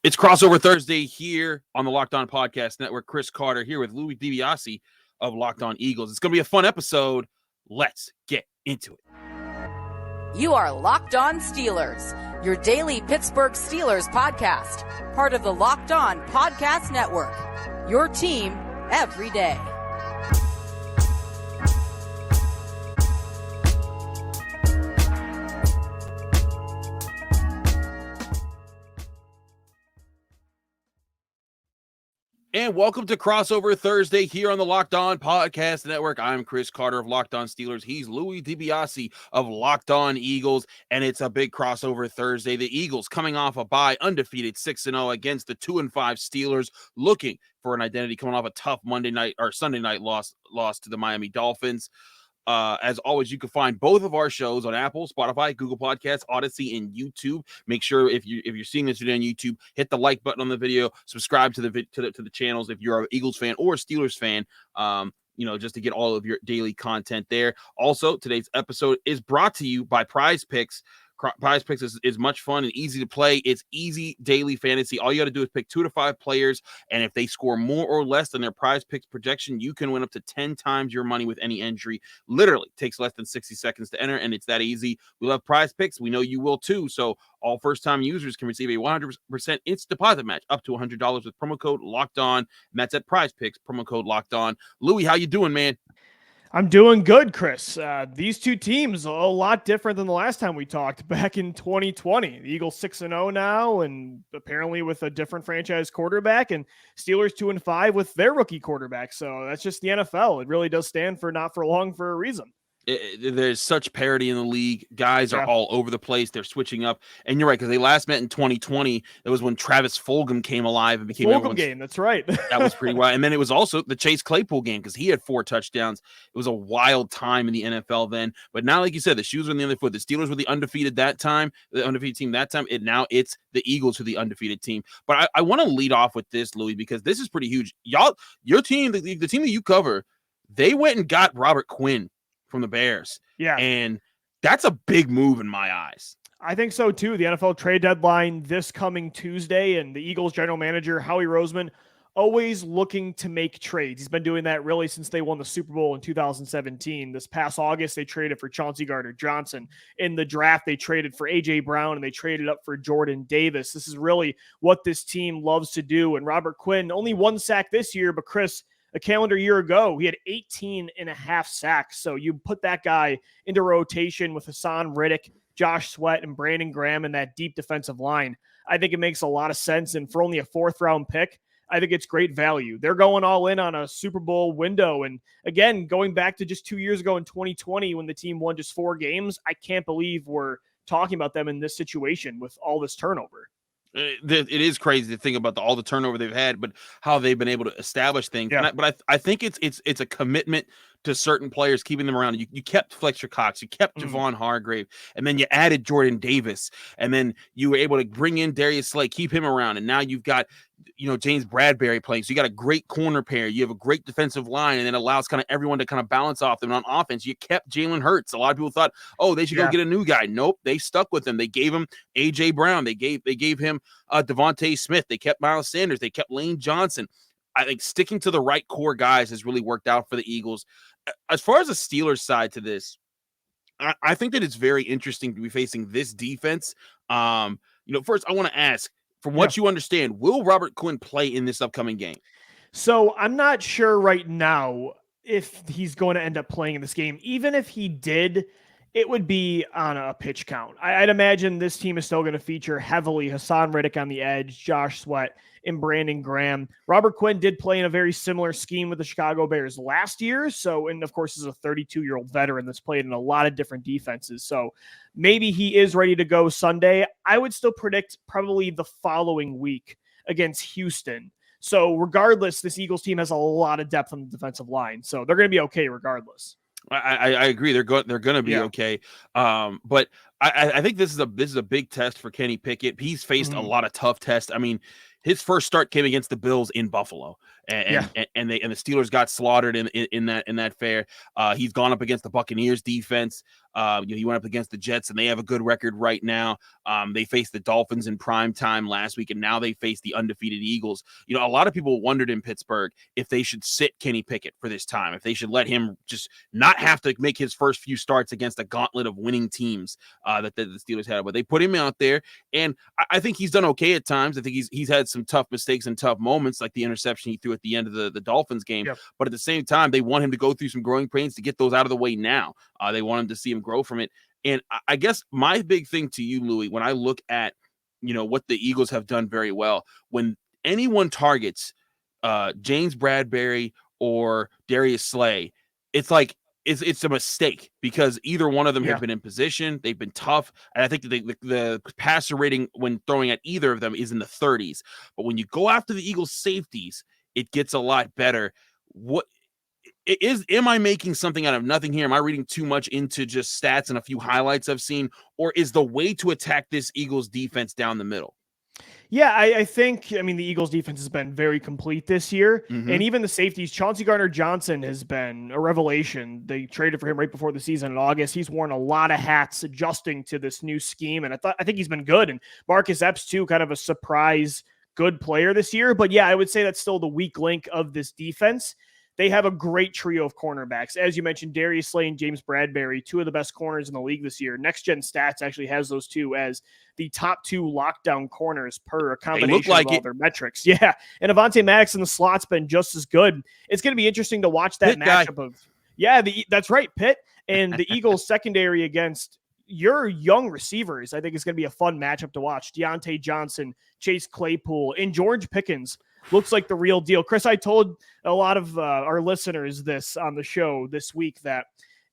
It's Crossover Thursday here on the Locked On Podcast Network. Chris Carter here with Louie DiBiase of Locked On Eagles. It's going to be a fun episode. Let's get into it. You are Locked On Steelers, your daily Pittsburgh Steelers podcast, part of the Locked On Podcast Network, your team every day. And welcome to Crossover Thursday here on the Locked On Podcast Network. I'm Chris Carter of Locked On Steelers. He's Louie DiBiase of Locked On Eagles, and it's a big Crossover Thursday. The Eagles coming off a bye, undefeated 6-0 against the 2-5 Steelers, looking for an identity, coming off a tough Sunday night loss to the Miami Dolphins. As always, you can find both of our shows on Apple, Spotify, Google Podcasts, Odyssey, and YouTube. Make sure if you're seeing this video on YouTube, hit the like button on the video, subscribe to the channels if you're an Eagles fan or a Steelers fan. Just to get all of your daily content there. Also, today's episode is brought to you by Prize Picks. Prize Picks is much fun and easy to play. It's easy daily fantasy. All you got to do is pick 2 to 5 players, and if they score more or less than their Prize Picks projection, you can win up to 10 times your money with any entry. Literally takes less than 60 seconds to enter, and it's that easy. We love Prize Picks. We know you will too. So all first-time users can receive a 100% instant deposit match up to $100 with promo code Locked On. And that's at Prize Picks, promo code Locked On. Louie, how you doing, man? I'm doing good, Chris. These two teams a lot different than the last time we talked back in 2020. The Eagles 6-0 now, and apparently with a different franchise quarterback, and Steelers 2-5 with their rookie quarterback. So that's just the NFL. It really does stand for not for long for a reason. There's such parity in the league. Guys are all over the place. They're switching up. And you're right, because they last met in 2020. It was when Travis Fulgham came alive and became Fulgham game. That's right. That was pretty wild. And then it was also the Chase Claypool game because he had 4 touchdowns. It was a wild time in the NFL then. But now, like you said, the shoes are on the other foot. The Steelers were the undefeated team that time. Now it's the Eagles who are the undefeated team. But I want to lead off with this, Louie, because this is pretty huge. Your team, the team that you cover, they went and got Robert Quinn from the Bears. Yeah. And that's a big move in my eyes. I think so too. The NFL trade deadline this coming Tuesday, and the Eagles general manager, Howie Roseman, always looking to make trades. He's been doing that really since they won the Super Bowl in 2017. This past August, they traded for Chauncey Gardner-Johnson. In the draft, they traded for A.J. Brown, and they traded up for Jordan Davis. This is really what this team loves to do. And Robert Quinn, only 1 sack this year, but Chris, a calendar year ago, he had 18.5 sacks. So you put that guy into rotation with Hassan Riddick, Josh Sweat, and Brandon Graham in that deep defensive line. I think it makes a lot of sense. And for only a 4th-round pick, I think it's great value. They're going all in on a Super Bowl window. And again, going back to just 2 years ago in 2020 when the team won just 4 games, I can't believe we're talking about them in this situation with all this turnover. It is crazy to think about all the turnover they've had, but how they've been able to establish things. Yeah. But I think it's a commitment to certain players, keeping them around. You kept Fletcher Cox, you kept Javon Hargrave, and then you added Jordan Davis, and then you were able to bring in Darius Slay, keep him around, and now you've got James Bradberry playing. So you got a great corner pair. You have a great defensive line, and it allows kind of everyone to kind of balance off them. And on offense, you kept Jalen Hurts. A lot of people thought, they should go get a new guy. Nope, they stuck with him. They gave him A.J. Brown. They gave him Devonta Smith. They kept Miles Sanders. They kept Lane Johnson. I think sticking to the right core guys has really worked out for the Eagles. As far as the Steelers side to this, I think that it's very interesting to be facing this defense. First I want to ask, from what you understand, will Robert Quinn play in this upcoming game? So I'm not sure right now if he's going to end up playing in this game. Even if he did, it would be on a pitch count. I'd imagine this team is still going to feature heavily Hassan Riddick on the edge, Josh Sweat, and Brandon Graham. Robert Quinn did play in a very similar scheme with the Chicago Bears last year. And of course, is a 32-year-old veteran that's played in a lot of different defenses. So maybe he is ready to go Sunday. I would still predict probably the following week against Houston. So regardless, this Eagles team has a lot of depth on the defensive line. So they're going to be okay regardless. I agree. They're going to be okay. But I think this is a big test for Kenny Pickett. He's faced a lot of tough tests. I mean, his first start came against the Bills in Buffalo, and the Steelers got slaughtered in that fair. He's gone up against the Buccaneers defense. He went up against the Jets, and they have a good record right now. They faced the Dolphins in prime time last week, and now they face the undefeated Eagles. A lot of people wondered in Pittsburgh if they should sit Kenny Pickett for this time, if they should let him just not have to make his first few starts against a gauntlet of winning teams that the Steelers had. But they put him out there, and I think he's done okay at times. I think he's had some tough mistakes and tough moments, like the interception he threw at the end of the Dolphins game. Yep. But at the same time, they want him to go through some growing pains to get those out of the way now. They want him to see him grow from it. And I guess my big thing to you, Louie, when I look at, what the Eagles have done very well, when anyone targets James Bradberry or Darius Slay, it's like, it's a mistake because either one of them have been in position. They've been tough. And I think the passer rating when throwing at either of them is in the 30s. But when you go after the Eagles safeties, it gets a lot better. Am I making something out of nothing here? Am I reading too much into just stats and a few highlights I've seen? Or is the way to attack this Eagles defense down the middle? Yeah, I think, the Eagles defense has been very complete this year. And even the safeties, Chauncey Gardner-Johnson has been a revelation. They traded for him right before the season in August. He's worn a lot of hats adjusting to this new scheme. And I think he's been good. And Marcus Epps, too, kind of a surprise good player this year. But yeah, I would say that's still the weak link of this defense. They have a great trio of cornerbacks. As you mentioned, Darius Slay and James Bradberry, two of the best corners in the league this year. Next Gen Stats actually has those two as the top two lockdown corners per a combination of all their metrics. Yeah, and Avonte Maddox in the slot's been just as good. It's going to be interesting to watch that matchup that's right, Pitt and the Eagles secondary against your young receivers. I think it's going to be a fun matchup to watch. Deontay Johnson, Chase Claypool, and George Pickens. Looks like the real deal. Chris, I told a lot of our listeners this on the show this week that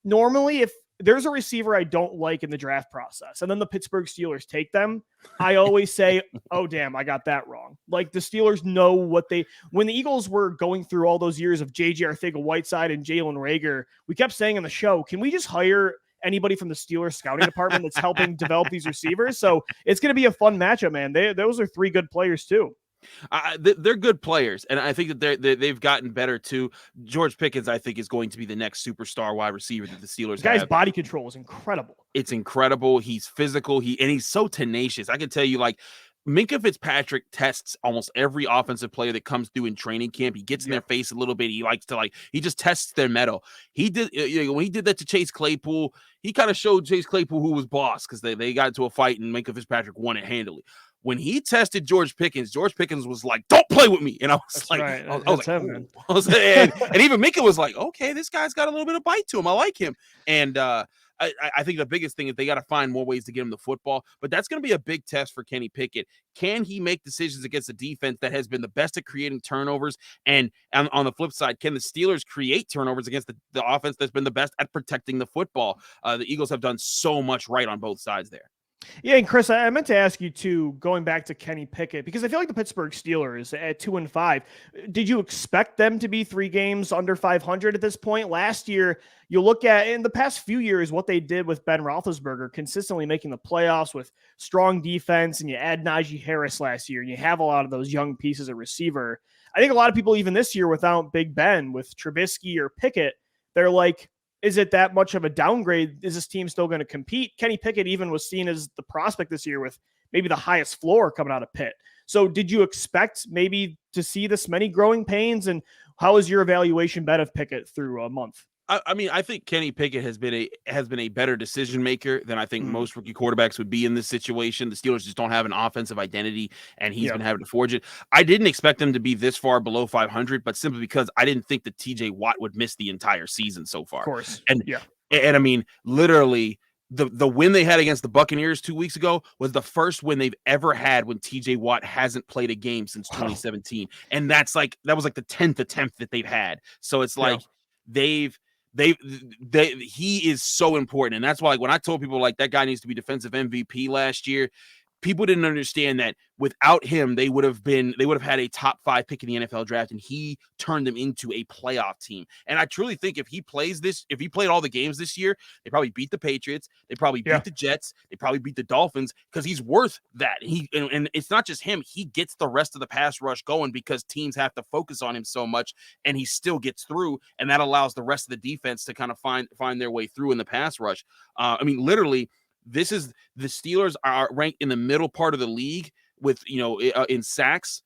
normally if there's a receiver I don't like in the draft process and then the Pittsburgh Steelers take them, I always say, oh, damn, I got that wrong. Like the Steelers know when the Eagles were going through all those years of J.J. Arcega-Whiteside and Jalen Reagor, we kept saying on the show, can we just hire anybody from the Steelers scouting department that's helping develop these receivers? So it's going to be a fun matchup, man. Those are three good players too. They're good players, and I think that they've gotten better too. George Pickens, I think, is going to be the next superstar wide receiver that the Steelers have. Guy's body control is incredible. It's incredible. He's physical. He's so tenacious. I can tell you, like, Minkah Fitzpatrick tests almost every offensive player that comes through in training camp. He gets in their face a little bit. He likes to he just tests their mettle. He did when he did that to Chase Claypool. He kind of showed Chase Claypool who was boss because they got into a fight and Minkah Fitzpatrick won it handily. When he tested George Pickens was like, "Don't play with me," and I was That's like, right. I was like, man. and even Minkah was like, "Okay, this guy's got a little bit of bite to him. I like him." And I think the biggest thing is they got to find more ways to get him the football. But that's going to be a big test for Kenny Pickett. Can he make decisions against a defense that has been the best at creating turnovers? And on the flip side, can the Steelers create turnovers against the offense that's been the best at protecting the football? The Eagles have done so much right on both sides there. Yeah, and Chris, I meant to ask you too, going back to Kenny Pickett, because I feel like the Pittsburgh Steelers at 2-5, did you expect them to be 3 games under 500 at this point? Last year, you look at in the past few years what they did with Ben Roethlisberger, consistently making the playoffs with strong defense, and you add Najee Harris last year, and you have a lot of those young pieces at receiver. I think a lot of people, even this year without Big Ben, with Trubisky or Pickett, they're like, is it that much of a downgrade? Is this team still going to compete? Kenny Pickett even was seen as the prospect this year with maybe the highest floor coming out of Pitt. So did you expect maybe to see this many growing pains? And how has your evaluation been of Pickett through a month? I mean, I think Kenny Pickett has been a better decision maker than I think most rookie quarterbacks would be in this situation. The Steelers just don't have an offensive identity, and he's been having to forge it. I didn't expect them to be this far below 500, but simply because I didn't think that TJ Watt would miss the entire season so far. Of course. And I mean, literally, the win they had against the Buccaneers 2 weeks ago was the first win they've ever had when TJ Watt hasn't played a game since 2017. And that was like the 10th attempt that they've had. So it's like he is so important. And that's why, like, when I told people like that guy needs to be defensive MVP last year, people didn't understand that without him, they would have had a top 5 pick in the NFL draft, and he turned them into a playoff team. And I truly think if he played all the games this year, they probably beat the Patriots, they probably beat the Jets, they probably beat the Dolphins, because he's worth that. And it's not just him, he gets the rest of the pass rush going because teams have to focus on him so much, and he still gets through, and that allows the rest of the defense to kind of find their way through in the pass rush. Literally, the Steelers are ranked in the middle part of the league with, in sacks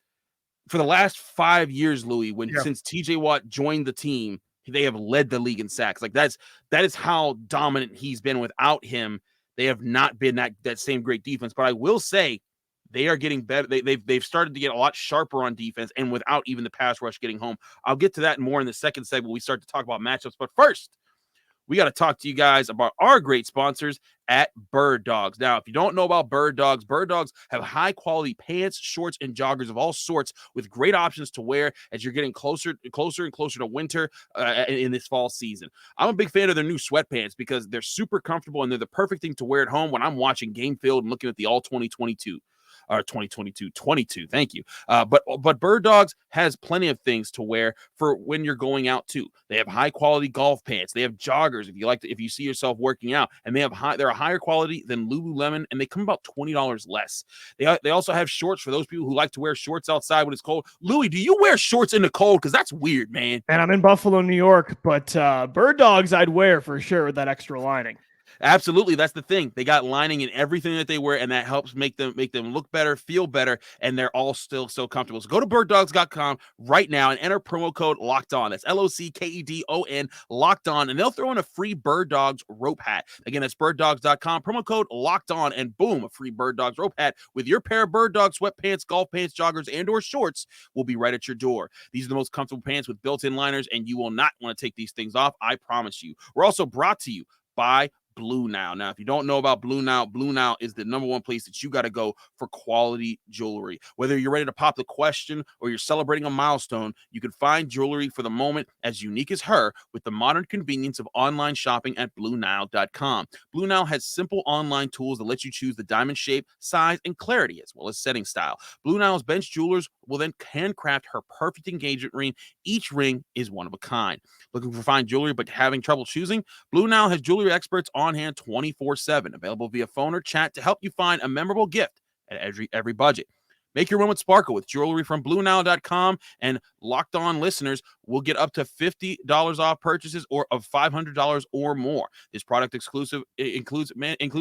for the last 5 years, Louis, since TJ Watt joined the team, they have led the league in sacks. Like that is how dominant he's been. Without him, they have not been that same great defense. But I will say they are getting better. They've started to get a lot sharper on defense, and without even the pass rush getting home. I'll get to that more in the second segment when we start to talk about matchups. But first, we got to talk to you guys about our great sponsors at Bird Dogs. Now, if you don't know about Bird Dogs have high-quality pants, shorts, and joggers of all sorts with great options to wear as you're getting closer and closer to winter in this fall season. I'm a big fan of their new sweatpants because they're super comfortable, and they're the perfect thing to wear at home when I'm watching Game Field and looking at the all 2022. 22. Thank you. But Bird Dogs has plenty of things to wear for when you're going out too. They have high quality golf pants. They have joggers if you see yourself working out, and they're a higher quality than Lululemon, and they come about $20 less. They also have shorts for those people who like to wear shorts outside when it's cold. Louis, do you wear shorts in the cold? Because that's weird, man. And I'm in Buffalo, New York, but Bird Dogs I'd wear for sure with that extra lining. Absolutely. That's the thing. They got lining in everything that they wear, and that helps make them look better, feel better, and they're all still so comfortable. So go to birddogs.com right now and enter promo code Locked On. That's LOCKEDON, Locked On, and they'll throw in a free Bird Dogs rope hat. Again, that's birddogs.com, promo code Locked On, and boom, a free Bird Dogs rope hat with your pair of Bird Dogs sweatpants, golf pants, joggers, and/or shorts will be right at your door. These are the most comfortable pants with built-in liners, and you will not want to take these things off. I promise you. We're also brought to you by Blue Nile. Now, if you don't know about Blue Nile is the number one place that you got to go for quality jewelry. Whether you're ready to pop the question or you're celebrating a milestone, you can find jewelry for the moment as unique as her with the modern convenience of online shopping at BlueNile.com. Blue Nile has simple online tools that let you choose the diamond shape, size, and clarity, as well as setting style. Blue Nile's bench jewelers will then handcraft her perfect engagement ring. Each ring is one of a kind. Looking for fine jewelry but having trouble choosing? Blue Nile has jewelry experts on hand 24/7, available via phone or chat to help you find a memorable gift at every budget. Make your moment sparkle with jewelry from BlueNile.com, and Locked On listeners will get up to $50 off purchases of $500 or more. This product includes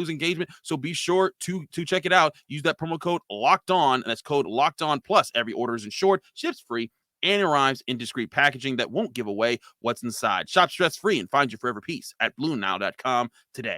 engagement, so be sure to check it out. Use that promo code Locked On, and that's code Locked On. Plus, every order is insured, ships free, and arrives in discreet packaging that won't give away what's inside. Shop stress-free and find your forever peace at BlueNile.com today.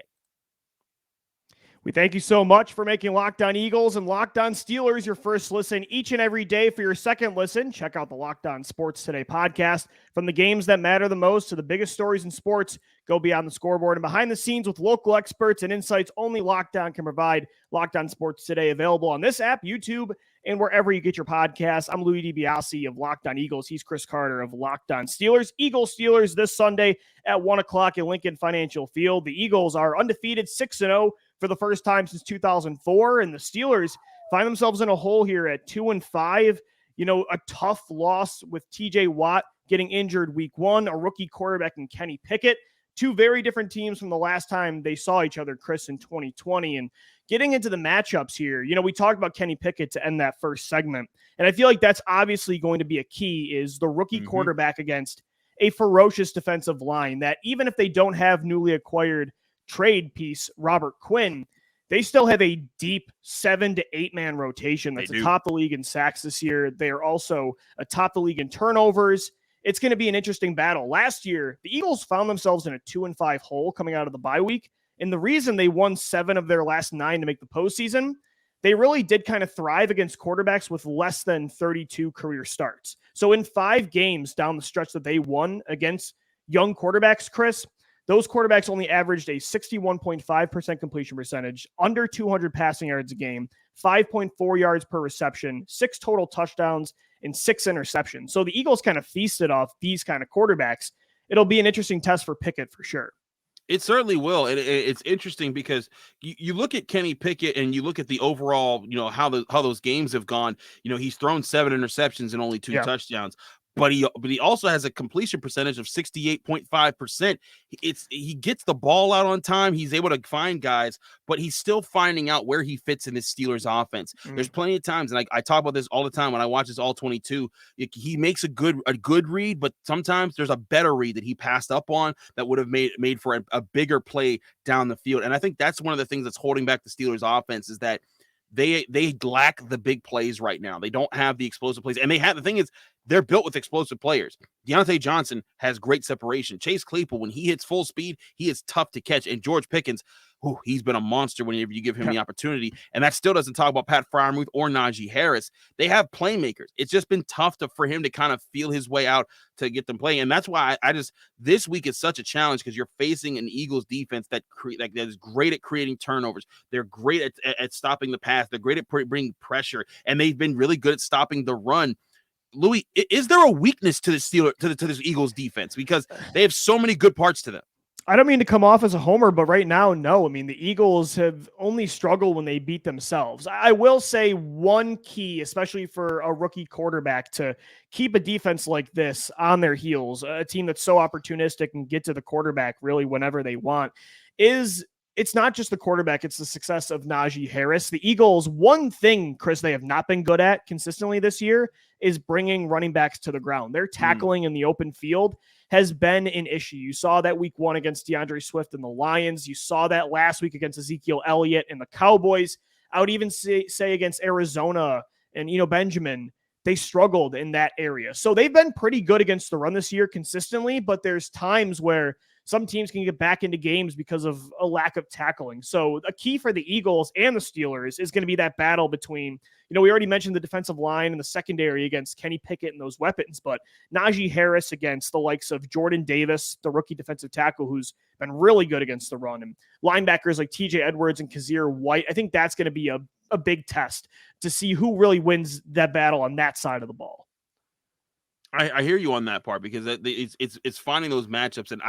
We thank you so much for making Locked On Eagles and Locked On Steelers your first listen each and every day. For your second listen, check out the Locked On Sports Today podcast. From the games that matter the most to the biggest stories in sports, go beyond the scoreboard and behind the scenes with local experts and insights only Locked On can provide. Locked On Sports Today, available on this app, YouTube, and wherever you get your podcasts. I'm Louie DiBiase of Locked On Eagles. He's Chris Carter of Locked On Steelers. Eagles-Steelers this Sunday at 1 o'clock at Lincoln Financial Field. The Eagles are undefeated 6-0 for the first time since 2004, and the Steelers find themselves in a hole here at 2-5. You know, a tough loss with TJ Watt getting injured week 1, a rookie quarterback in Kenny Pickett. Two very different teams from the last time they saw each other, Chris, in 2020. And getting into the matchups here, you know, we talked about Kenny Pickett to end that first segment, and I feel like that's obviously going to be a key, is the rookie quarterback against a ferocious defensive line that, even if they don't have newly acquired trade piece Robert Quinn, they still have a deep 7 to 8 man rotation that's atop the league in sacks this year. They are also atop the league in turnovers. It's going to be an interesting battle. Last year, the Eagles found themselves in a 2-5 hole coming out of the bye week, and the reason they won 7 of their last 9 to make the postseason, they really did kind of thrive against quarterbacks with less than 32 career starts. So in 5 games down the stretch that they won against young quarterbacks, Chris, those quarterbacks only averaged a 61.5% completion percentage, under 200 passing yards a game, 5.4 yards per reception, 6 total touchdowns, and 6 interceptions. So the Eagles kind of feasted off these kind of quarterbacks. It'll be an interesting test for Pickett for sure. It certainly will. And it's interesting because you look at Kenny Pickett and you look at the overall, how those games have gone. He's thrown 7 interceptions and only 2 touchdowns. But he also has a completion percentage of 68.5%. He gets the ball out on time. He's able to find guys, but he's still finding out where he fits in this Steelers offense. There's plenty of times, and I talk about this all the time when I watch this all 22. He makes a good read, but sometimes there's a better read that he passed up on that would have made for a bigger play down the field. And I think that's one of the things that's holding back the Steelers offense is that they lack the big plays right now. They don't have the explosive plays. And the thing is, they're built with explosive players. Deontay Johnson has great separation. Chase Claypool, when he hits full speed, he is tough to catch. And George Pickens, he's been a monster whenever you give him the opportunity. And that still doesn't talk about Pat Freiermuth or Najee Harris. They have playmakers. It's just been tough for him to kind of feel his way out to get them playing. And that's why this week is such a challenge because you're facing an Eagles defense that is great at creating turnovers. They're great at stopping the pass. They're great at bringing pressure. And they've been really good at stopping the run. Louis, is there a weakness to the this Eagles defense because they have so many good parts to them? I don't mean to come off as a homer, but right now, no. I mean, the Eagles have only struggled when they beat themselves. I will say one key, especially for a rookie quarterback, to keep a defense like this on their heels, a team that's so opportunistic and get to the quarterback really whenever they want, is it's not just the quarterback, it's the success of Najee Harris. The Eagles, one thing, Chris, they have not been good at consistently this year is bringing running backs to the ground. Their tackling in the open field has been an issue. You saw that week 1 against DeAndre Swift and the Lions. You saw that last week against Ezekiel Elliott and the Cowboys. I would even say against Arizona and, Benjamin, they struggled in that area. So they've been pretty good against the run this year consistently, but there's times where some teams can get back into games because of a lack of tackling. So a key for the Eagles and the Steelers is going to be that battle between, we already mentioned the defensive line and the secondary against Kenny Pickett and those weapons, but Najee Harris against the likes of Jordan Davis, the rookie defensive tackle, who's been really good against the run, and linebackers like TJ Edwards and Kazir White. I think that's going to be a big test to see who really wins that battle on that side of the ball. I hear you on that part because it's finding those matchups, and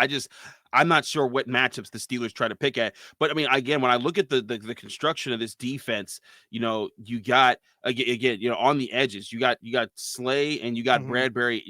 I'm not sure what matchups the Steelers try to pick at. But I mean, again, when I look at the construction of this defense, you got again, on the edges, you got Slay and you got Bradberry,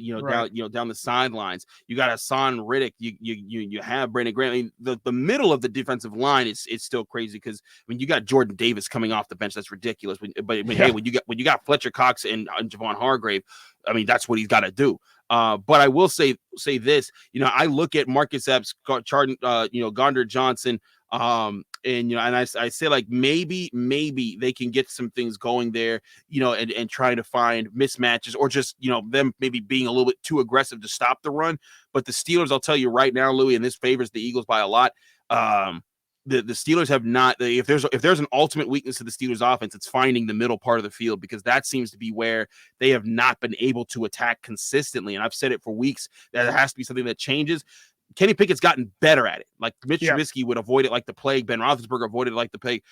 down the sidelines. You got Hassan Riddick. You have Brandon Graham. I mean, the middle of the defensive line is still crazy because when you got Jordan Davis coming off the bench, that's ridiculous. Hey, when you got Fletcher Cox and Javon Hargrave, I mean, that's what he's got to do. But I will say this, I look at Marcus Epps, Gardner Johnson, and I say like maybe they can get some things going there, and trying to find mismatches or just them maybe being a little bit too aggressive to stop the run. But the Steelers, I'll tell you right now, Louis, and this favors the Eagles by a lot. The Steelers have not. If there's an ultimate weakness to the Steelers offense, it's finding the middle part of the field because that seems to be where they have not been able to attack consistently. And I've said it for weeks that it has to be something that changes. Kenny Pickett's gotten better at it. Like Mitch Trubisky would avoid it like the plague. Ben Roethlisberger avoided it like the plague.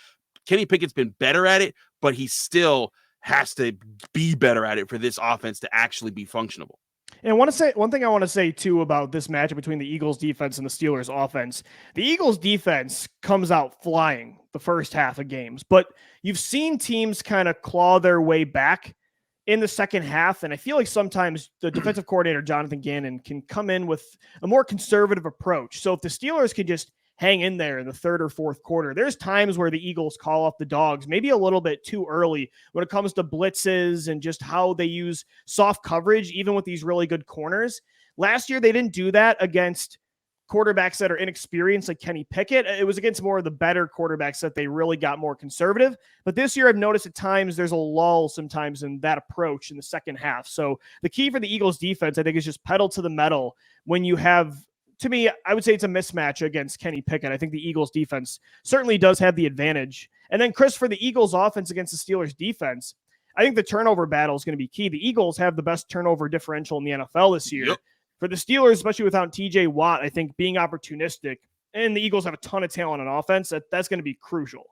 Kenny Pickett's been better at it, but he still has to be better at it for this offense to actually be functionable. And one thing I want to say too about this matchup between the Eagles defense and the Steelers offense. The Eagles defense comes out flying the first half of games, but you've seen teams kind of claw their way back in the second half. And I feel like sometimes the defensive coordinator, Jonathan Gannon, can come in with a more conservative approach. So if the Steelers could just hang in there in the third or fourth quarter, there's times where the Eagles call off the dogs, maybe a little bit too early when it comes to blitzes and just how they use soft coverage, even with these really good corners. Last year, they didn't do that against quarterbacks that are inexperienced like Kenny Pickett. It was against more of the better quarterbacks that they really got more conservative. But this year I've noticed at times there's a lull sometimes in that approach in the second half. So the key for the Eagles defense, I think, is just pedal to the metal when you have, to me, I would say it's a mismatch against Kenny Pickett. I think the Eagles defense certainly does have the advantage. And then Chris, for the Eagles offense against the Steelers defense, I think the turnover battle is going to be key. The Eagles have the best turnover differential in the NFL this year. Yep. For the Steelers, especially without TJ Watt, I think being opportunistic, and the Eagles have a ton of talent on offense, that's going to be crucial.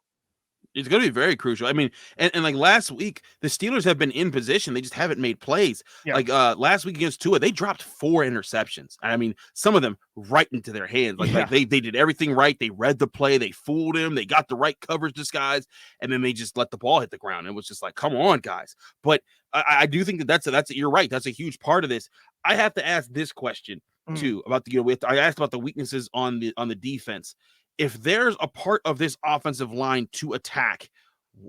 It's going to be very crucial. I mean, and like last week, the Steelers have been in position. They just haven't made plays. Yeah. Like last week against Tua, they dropped 4 interceptions. I mean, some of them right into their hands. Like they did everything right. They read the play. They fooled him. They got the right coverage disguise. And then they just let the ball hit the ground. It was just like, come on, guys. But I do think that's you're right. That's a huge part of this. I have to ask this question too about I asked about the weaknesses on the defense. If there's a part of this offensive line to attack,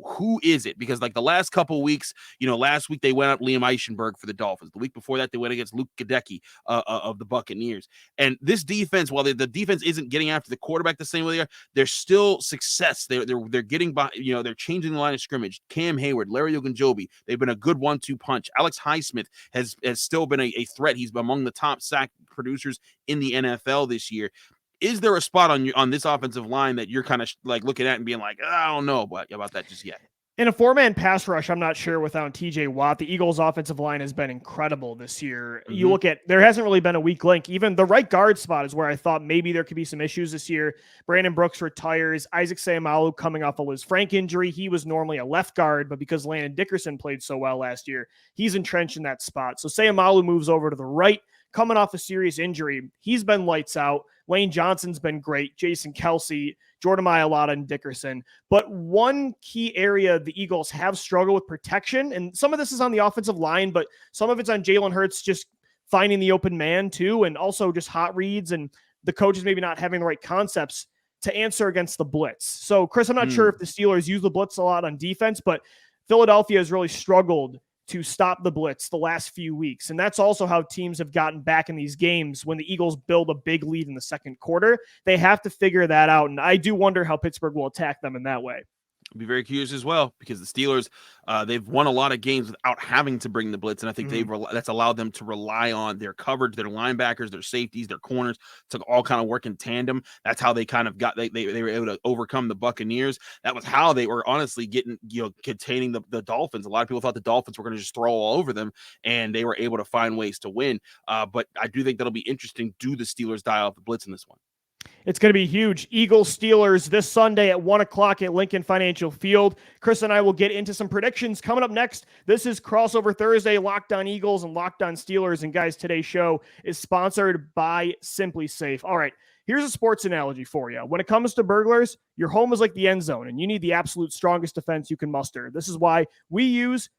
who is it? Because like the last couple of weeks, last week they went up Liam Eichenberg for the Dolphins. The week before that, they went against Luke Gadecki of the Buccaneers. And this defense, while the defense isn't getting after the quarterback the same way they are, there's still success. They're getting by, they're changing the line of scrimmage. Cam Heyward, Larry Ogunjobi, they've been a good 1-2 punch. Alex Highsmith has still been a threat. He's among the top sack producers in the NFL this year. Is there a spot on this offensive line that you're kind of like looking at and being like, I don't know about that just yet? In a 4-man pass rush, I'm not sure without TJ Watt. The Eagles' offensive line has been incredible this year. You look at, there hasn't really been a weak link. Even the right guard spot is where I thought maybe there could be some issues this year. Brandon Brooks retires. Isaac Seumalo coming off a Liz Frank injury. He was normally a left guard, but because Landon Dickerson played so well last year, he's entrenched in that spot. So Seumalo moves over to the right, coming off a serious injury. He's been lights out. Lane Johnson's been great. Jason Kelsey, Jordan Mailata, and Dickerson. But one key area the Eagles have struggled with protection, and some of this is on the offensive line, but some of it's on Jalen Hurts just finding the open man too, and also just hot reads and the coaches maybe not having the right concepts to answer against the blitz. So, Chris, I'm not sure if the Steelers use the blitz a lot on defense, but Philadelphia has really struggled to stop the blitz the last few weeks. And that's also how teams have gotten back in these games when the Eagles build a big lead in the second quarter. They have to figure that out. And I do wonder how Pittsburgh will attack them in that way. I'll be very curious as well, because the Steelers, they've won a lot of games without having to bring the blitz, and I think that's allowed them to rely on their coverage, their linebackers, their safeties, their corners to all kind of work in tandem. That's how they kind of got they were able to overcome the Buccaneers. That was how they were honestly getting containing the Dolphins. A lot of people thought the Dolphins were going to just throw all over them, and they were able to find ways to win. But I do think that'll be interesting. Do the Steelers dial up the blitz in this one? It's going to be huge. Eagles-Steelers this Sunday at 1 o'clock at Lincoln Financial Field. Chris and I will get into some predictions coming up next. This is Crossover Thursday, Locked On Eagles and Locked On Steelers. And guys, today's show is sponsored by Simply Safe. All right, here's a sports analogy for you. When it comes to burglars, your home is like the end zone, and you need the absolute strongest defense you can muster. This is why we use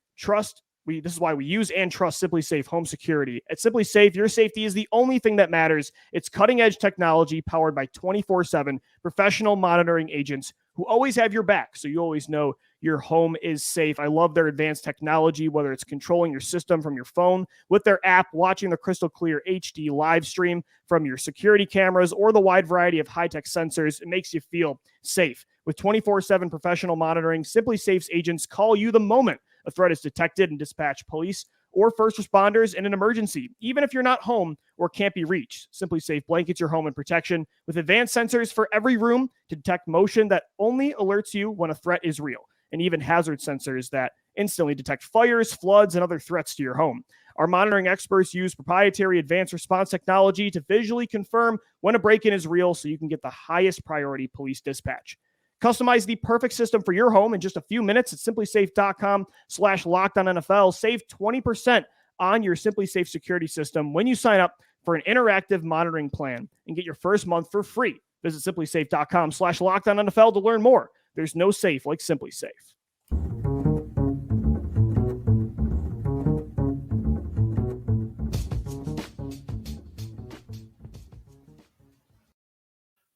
and trust Simply Safe Home Security. At Simply Safe, your safety is the only thing that matters. It's cutting-edge technology powered by 24/7 professional monitoring agents who always have your back, so you always know your home is safe. I love their advanced technology, whether it's controlling your system from your phone with their app, watching the crystal clear HD live stream from your security cameras, or the wide variety of high-tech sensors. It makes you feel safe. With 24/7 professional monitoring, Simply Safe's agents call you the moment a threat is detected and dispatch police or first responders in an emergency, even if you're not home or can't be reached. Simply Safe blankets your home in protection with advanced sensors for every room to detect motion that only alerts you when a threat is real, and even hazard sensors that instantly detect fires, floods, and other threats to your home. Our monitoring experts use proprietary advanced response technology to visually confirm when a break-in is real, so you can get the highest priority police dispatch. Customize the perfect system for your home in just a few minutes at simplysafe.com/LockedOnNFL. Save 20% on your Simply Safe security system when you sign up for an interactive monitoring plan and get your first month for free. Visit simplysafe.com/LockedOnNFL to learn more. There's no safe like Simply Safe.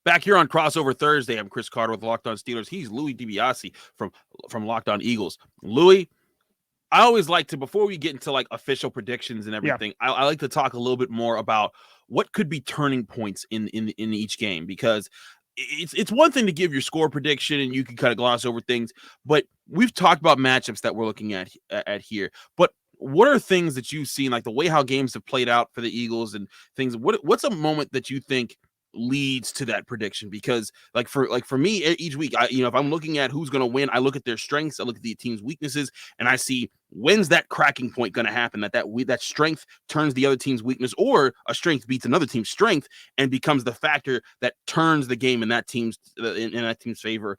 Back here on Crossover Thursday, I'm Chris Carter with Locked On Steelers. He's Louie DiBiase from Locked On Eagles. Louie, I always like to, before we get into like official predictions and everything, I like to talk a little bit more about what could be turning points in each game, because it's one thing to give your score prediction and you can kind of gloss over things, but we've talked about matchups that we're looking at here. But what are things that you've seen, like the way how games have played out for the Eagles and things? What's a moment that you think leads to that prediction? Because for me, each week, if I'm looking at who's going to win, I look at their strengths, I look at the team's weaknesses, and I see when's that cracking point going to happen, that strength turns the other team's weakness, or a strength beats another team's strength and becomes the factor that turns the game in that team's favor.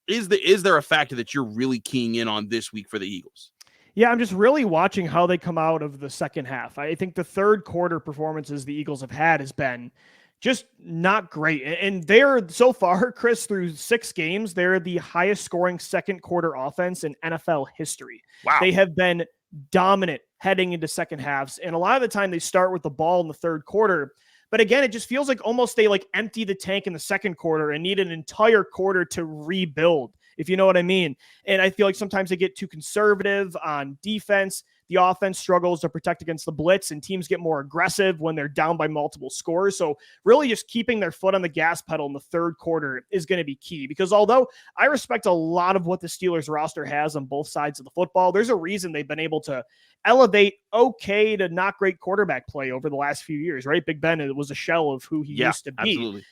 is there a factor that you're really keying in on this week for the Eagles? Yeah, I'm just really watching how they come out of the second half. I think the third quarter performances the Eagles have had has been just not great. And they're so far, Chris, through 6 games, they're the highest scoring second quarter offense in NFL history. Wow. They have been dominant heading into second halves. And a lot of the time they start with the ball in the third quarter. But again, it just feels like almost they like empty the tank in the second quarter and need an entire quarter to rebuild, if you know what I mean. And I feel like sometimes they get too conservative on defense. The offense struggles to protect against the blitz, and teams get more aggressive when they're down by multiple scores. So really just keeping their foot on the gas pedal in the third quarter is going to be key, because although I respect a lot of what the Steelers roster has on both sides of the football, there's a reason they've been able to elevate okay to not great quarterback play over the last few years, right? Big Ben was a shell of who he used to be. Absolutely.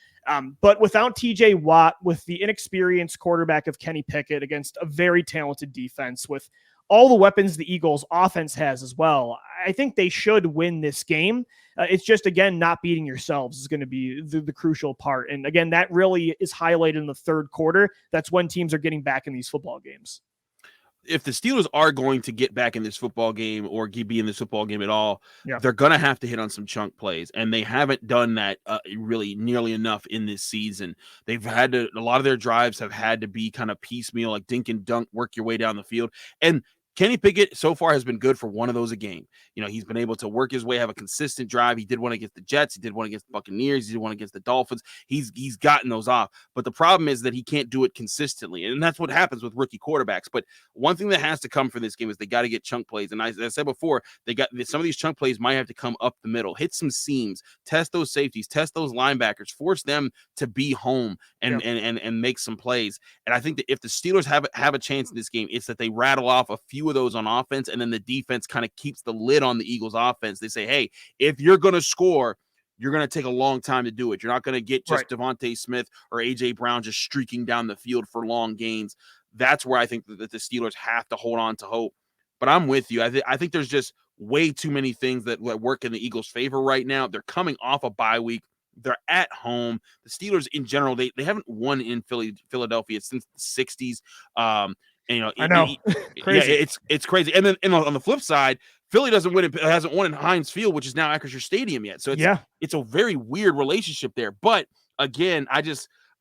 But without TJ Watt, with the inexperienced quarterback of Kenny Pickett against a very talented defense, with all the weapons the Eagles offense has as well, I think they should win this game. It's just, again, not beating yourselves is going to be the crucial part. And again, that really is highlighted in the third quarter. That's when teams are getting back in these football games. If the Steelers are going to get back in this football game or be in this football game at all, they're going to have to hit on some chunk plays. And they haven't done that really nearly enough in this season. They've had to, a lot of their drives have had to be kind of piecemeal, like dink and dunk, work your way down the field. And Kenny Pickett so far has been good for one of those a game. You know, he's been able to work his way, have a consistent drive. He did one against the Jets. He did one against the Buccaneers. He did one against the Dolphins. He's gotten those off. But the problem is that he can't do it consistently. And that's what happens with rookie quarterbacks. But one thing that has to come for this game is they got to get chunk plays. And as I said before, some of these chunk plays might have to come up the middle, hit some seams, test those safeties, test those linebackers, force them to be home and make some plays. And I think that if the Steelers have a chance in this game, it's that they rattle off a few of those on offense, and then the defense kind of keeps the lid on the Eagles offense. They say, hey, if you're going to score, you're going to take a long time to do it. You're not going to get just Devonta Smith or A.J. Brown just streaking down the field for long gains. That's where I think that the Steelers have to hold on to hope. But I'm with you. I think there's just way too many things that work in the Eagles' favor right now. They're coming off a bye week. They're at home. The Steelers in general, they haven't won in Philadelphia since the 60s. And, you know, I know. Crazy. Yeah, it's crazy. And then on the flip side, Philly hasn't won in Heinz Field, which is now Acrisure Stadium yet. So it's a very weird relationship there. But again, I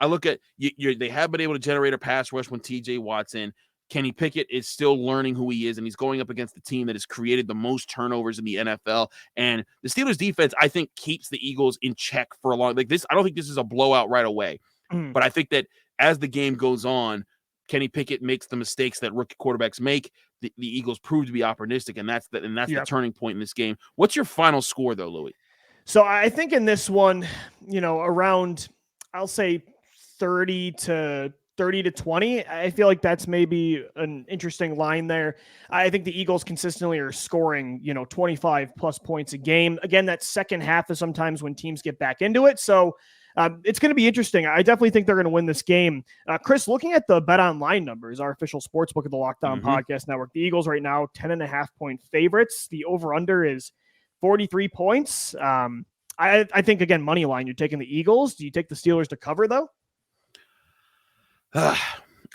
look at they have been able to generate a pass rush when TJ Watt's in. Kenny Pickett is still learning who he is, and he's going up against the team that has created the most turnovers in the NFL. And the Steelers defense, I think, keeps the Eagles in check for a long, like this. I don't think this is a blowout right away, but I think that as the game goes on, Kenny Pickett makes the mistakes that rookie quarterbacks make. The Eagles prove to be opportunistic, and that's the turning point in this game. What's your final score, though, Louie? So I think in this one, around, I'll say 30 to 20. I feel like that's maybe an interesting line there. I think the Eagles consistently are scoring, 25 plus points a game. Again, that second half is sometimes when teams get back into it. So it's going to be interesting. I definitely think they're going to win this game. Chris, looking at the Bet Online numbers, our official sports book of the Locked On Podcast Network, the Eagles right now, 10.5 point favorites. The over-under is 43 points. I think, again, money line, you're taking the Eagles. Do you take the Steelers to cover, though?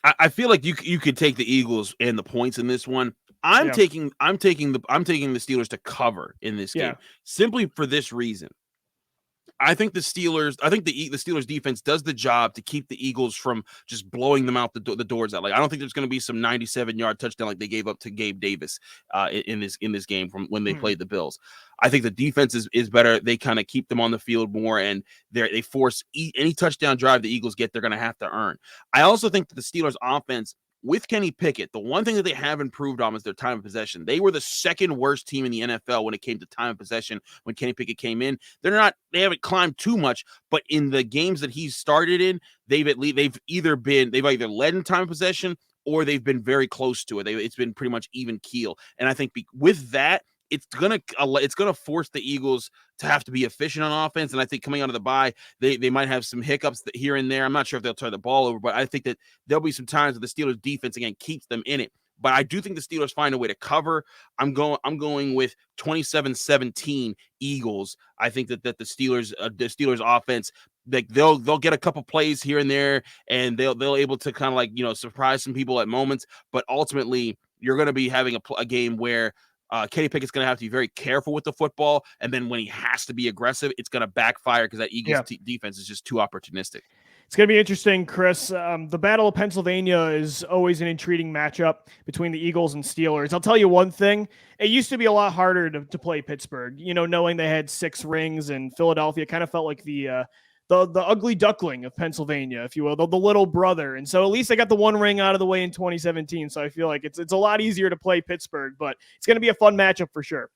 I feel like you could take the Eagles and the points in this one. I'm taking the Steelers to cover in this game simply for this reason. I think the Steelers defense does the job to keep the Eagles from just blowing them out the doors out. Like, I don't think there's going to be some 97-yard touchdown like they gave up to Gabe Davis in this game from when they played the Bills. I think the defense is better. They kind of keep them on the field more, and they force any touchdown drive the Eagles get, they're going to have to earn. I also think that the Steelers offense, with Kenny Pickett, the one thing that they have improved on is their time of possession. They were the second worst team in the NFL when it came to time of possession when Kenny Pickett came in. They haven't climbed too much, but in the games that he's started in, they've either led in time of possession or they've been very close to it. It's been pretty much even keel. And I think with that, it's gonna force the Eagles to have to be efficient on offense. And I think coming out of the bye, they might have some hiccups here and there. I'm not sure if they'll turn the ball over, but I think that there'll be some times that the Steelers defense again keeps them in it. But I do think the Steelers find a way to cover. I'm going with 27-17 Eagles. I think that the Steelers offense they'll get a couple plays here and there, and they'll able to kind of like, surprise some people at moments. But ultimately, you're going to be having a game where Kenny Pickett's going to have to be very careful with the football, and then when he has to be aggressive, it's going to backfire because that Eagles defense is just too opportunistic. It's going to be interesting, Chris. The Battle of Pennsylvania is always an intriguing matchup between the Eagles and Steelers. I'll tell you one thing. It used to be a lot harder to play Pittsburgh, knowing they had 6 rings, and Philadelphia kind of felt like the ugly duckling of Pennsylvania, if you will, the little brother. And so at least they got the 1 ring out of the way in 2017. So I feel like it's a lot easier to play Pittsburgh, but it's going to be a fun matchup for sure.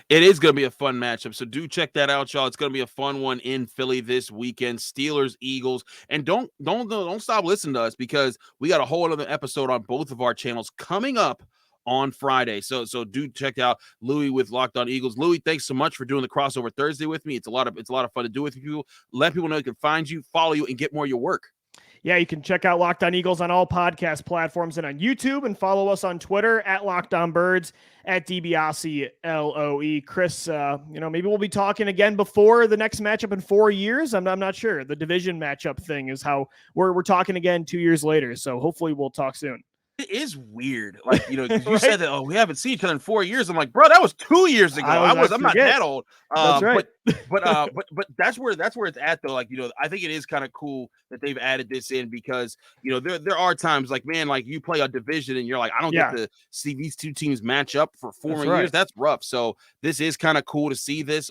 It is going to be a fun matchup, so do check that out, y'all. It's going to be a fun one in Philly this weekend. Steelers, Eagles, and don't stop listening to us, because we got a whole other episode on both of our channels coming up on Friday. So do check out Louie with Locked On Eagles. Louie, thanks so much for doing the crossover Thursday with me. It's a lot of fun to do with you. Let people know they can find you, follow you, and get more of your work. Yeah, you can check out Locked On Eagles on all podcast platforms and on YouTube, and follow us on Twitter at Locked On Birds, at DiBiase LOE. Chris, maybe we'll be talking again before the next matchup in 4 years. I'm not sure. The division matchup thing is how we're talking again 2 years later. So hopefully we'll talk soon. It is weird. Like, you Right? said that, we haven't seen each other in 4 years. I'm like, bro, that was 2 years ago. I'm not that old. That's right. But that's where it's at, though. Like, I think it is kind of cool that they've added this in, because, there are times like, man, like you play a division and you're like, I don't get to see these two teams match up for 4 more years. That's rough. So this is kind of cool to see this.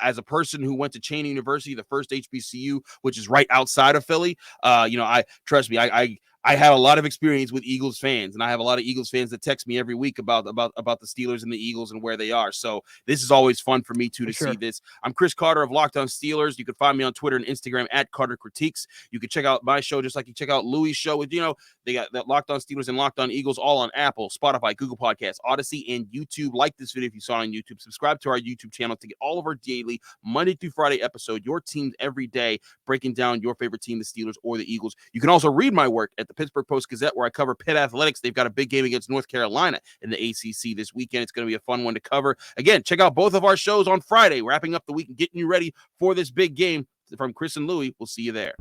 As a person who went to Cheney University, the first HBCU, which is right outside of Philly, trust me, I have a lot of experience with Eagles fans, and I have a lot of Eagles fans that text me every week about the Steelers and the Eagles and where they are. So this is always fun for me to see this. I'm Chris Carter of Locked On Steelers. You can find me on Twitter and Instagram at Carter Critiques. You can check out my show just like you check out Louie's show. With they got that Locked On Steelers and Locked On Eagles all on Apple, Spotify, Google Podcasts, Odyssey, and YouTube. Like this video if you saw it on YouTube. Subscribe to our YouTube channel to get all of our daily Monday through Friday episode. Your teams every day, breaking down your favorite team, the Steelers or the Eagles. You can also read my work at the Pittsburgh Post-Gazette, where I cover Pitt Athletics. They've got a big game against North Carolina in the ACC this weekend. It's going to be a fun one to cover. Again, check out both of our shows on Friday, wrapping up the week and getting you ready for this big game. From Chris and Louie, we'll see you there.